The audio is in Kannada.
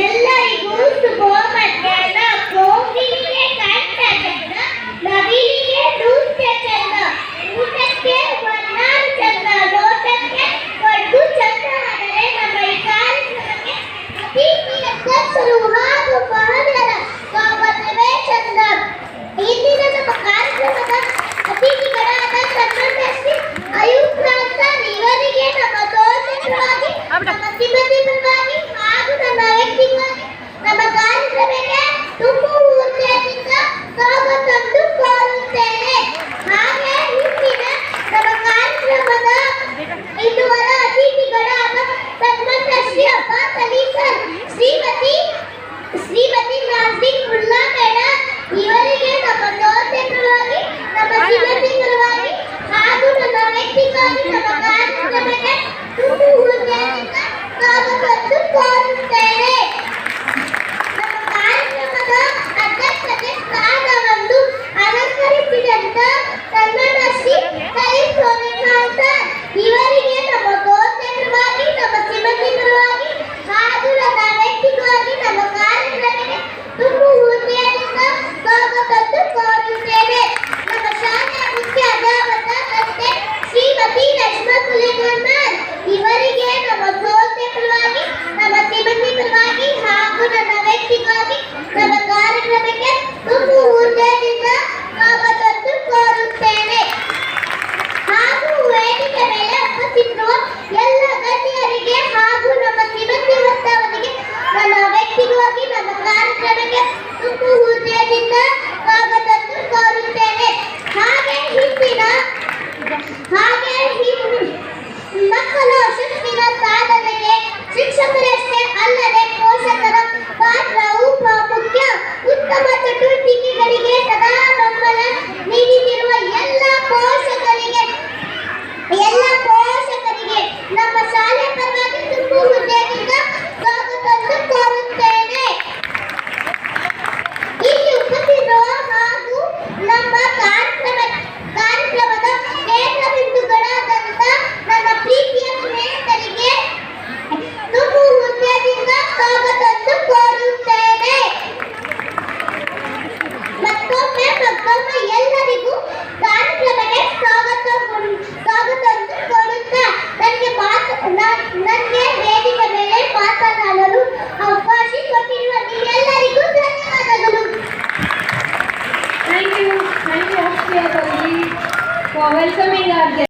ಎಲ್ಲರಿಗೂ ಶುಭ ಮಧ್ಯಾಹ್ನ. ಕೋಗಿಲಿಗೆ ಕಂಠ ಚಂದ, ನವಿಲಿಗೆ ನೃತ್ಯ ಚಂದ, ಊಟಕ್ಕೆ ವನ್ನಾರು ಚಂದ, ಲೋಟಕ್ಕೆ ಒಡ್ಡು ಚಂದ. ಆದರೆ ನಮ್ಮ ಈ ಕಾರ್ಯಕ್ರಮಕ್ಕೆ ಅತಿಥಿಯ ಕಸರು ಹಾಗೂ ಮಹನರ ಸ್ವಾಗತವೇ ಚಂದ. ಇಂದಿನ ನಮ್ಮ ಕಾರ್ಯಕ್ರಮದ ಅತಿಥಿಗಳಾದ ಸನ್ಮಾನ್ಯ ಆಯುಕ್ತ ಇವರಿಗೆ ನಮ್ಮ ದೋಷ ಪರವಾಗಿ, ನಮ್ಮ ಸಿಬ್ಬಂದಿ ಪರವಾಗಿ ಹಾಗೂ ನಮ್ಮ ವ್ಯಕ್ತಿಗಾಗಿ ನಮ್ಮ ಕಾರ್ಯಕ್ರಮಕ್ಕೆ ತುಂಬ ಹೃದಯದಿಂದ ಸ್ವಾಗತವನ್ನು ಕೋರುತ್ತೇನೆ. ಹಾಗೆ ಇಂದಿನ ನಮ್ಮ ಕಾರ್ಯಕ್ರಮದ ಇದುವರ ಅತಿಥಿಗಳಾದ ಸನ್ಮಾನ್ಯ ಶ್ರೀ ಅಬ್ಬಾಸ್ ಅಲಿ ಸರ್, ಶ್ರೀಮತಿ ನಾಜಿಕ್ ಮುಲ್ಲಾ ಮೇಡಮ್ ಇವರಿಗೆ ನಮ್ಮ ದೋಷ ಪರವಾಗಿ, ನಮ್ಮ ಸಿಬ್ಬಂದಿ ಪರವಾಗಿ ಹಾಗೂ ನನ್ನ ವ್ಯಕ್ತಿಗಾಗಿ ನಮ್ಮ ಕಾರ್ಯಕ್ರಮಕ್ಕೆ ತುಂಬ ಹೃದಯದಿಂದ ಸ್ವಾಗತವನ್ನು ಕೋರುತ್ತೇನೆ. ನಮ್ಮ ಕಾರ್ಯಕ್ರಮದ ಅಧ್ಯಕ್ಷತೆ ಸ್ಥಾನವನ್ನು ಅಲಂಕರಿಸಿದಂತ ಸನ್ಮಾನ್ಯ ಶ್ರೀ ಸಲೀಂ ಸೋನಿಖಾನ್ ಸರ್ ಇವರಿಗೆ ನಮ್ಮ ದೋಸ್ತ ಪರವಾಗಿ, ನಮ್ಮ ಸಿಬ್ಬಂದಿ ಪರವಾಗಿ ಹಾಗೂ ನನ್ನ ವ್ಯಕ್ತಿಗಾಗಿ ನಮ್ಮ ಕಾರ್ಯಕ್ರಮಕ್ಕೆ ತುಂಬ ಹೃದಯದಿಂದ ಸ್ವಾಗತವನ್ನು ಕೋರುತ್ತೇನೆ. ನಮ್ಮ ಶಾಲೆಯ ಮುಖ್ಯ ಅಧ್ಯಾಪಕರಾದ ಶ್ರೀಮತಿ ರಶ್ಮಾ ಕುಲೇಕರ್ಮರ್ ಇವರಿಗೆ ನಮ್ಮ ದೋಸ್ತ ಪರವಾಗಿ, ನಮ್ಮ ಸಿಬ್ಬಂದಿ ಪರವಾಗಿ ಹಾಗೂ ನನ್ನ ವ್ಯಕ್ತಿಗಾಗಿ ನಮ್ಮ ಕಾರ್ಯಕ್ರಮಕ್ಕೆ ತುಂಬ ಹೃದಯದಿಂದ ಸ್ವಾಗತವನ್ನು ಕೋರುತ್ತೇನೆ. ಹಾಗೂ ವೇದಿಕೆ ಮೇಲೆ ಉಪಸ್ಥಿತಿರುವ ಎಲ್ಲ ಗಣ್ಯರಿಗೆ ಹಾಗೂ ನಮ್ಮ ಸಿಬ್ಬಂದಿ ವರ್ಗದವರಿಗೆ ನನ್ನ ವ್ಯಕ್ತಿಗಾಗಿ ನಮ್ಮ ಕಾರ್ಯಕ್ರಮಕ್ಕೆ ತುಂಬ ಹೃದಯದಿಂದ ಸ್ವಾಗತವನ್ನು ಕೋರುತ್ತೇನೆ. ಹಾಗೆ ಮಕ್ಕಳು ಶಿಕ್ಷಣ ಸಾಧನೆಗೆ ಶಿಕ್ಷಕರಷ್ಟೇ ಅಲ್ಲದೆ ಪೋಷಕರ ಪಾತ್ರವು ಪ್ರಾಮುಖ್ಯ. ಉತ್ತಮ ಚಟುವಟಿಕೆಗಳಿಗೆ ಸದಾ ಬೆಂಬಲ ನೀಡುತ್ತಿರುವ ಎಲ್ಲ ಪೋಷಕರಿಗೆ ನಮ್ಮ ಶಾಲೆ ಪರವಾಗಿ ತುಂಬ ಹೃದಯದಿಂದ ಸ್ವಾಗತವನ್ನು ಕೋರುತ್ತೇನೆ. ಇಲ್ಲಿ ಉಪಸ್ಥಿತರು ಹಾಗೂ ನಮ್ಮ ಕಾರ್ಯಕ್ರಮದ ಕೇಂದ್ರ ಬಿಂದುಗಳಾದಂತ ನನ್ನ ಪ್ರೀತಿಯ ಸ್ನೇಹಿತರಿಗೆ ತುಂಬ ಹೃದಯದಿಂದ ಸ್ವಾಗತವನ್ನು ಕೋರುತ್ತೇನೆ. ಮತ್ತೊಮ್ಮೆ ಎಲ್ಲರಿಗೂ ಕಾರ್ಯಕ್ರಮಕ್ಕೆ ಸ್ವಾಗತವನ್ನು ಕೋರುತ್ತಾ ನನಗೆ ವೇದಿಕೆ ಮೇಲೆ ಮಾತನಾಡಲು ಅವಕಾಶ ಕೊಟ್ಟಿರುವ ನೀವೆಲ್ಲರಿಗೂ ಧನ್ಯವಾದಗಳು. Thank you, Austria for welcoming our guests.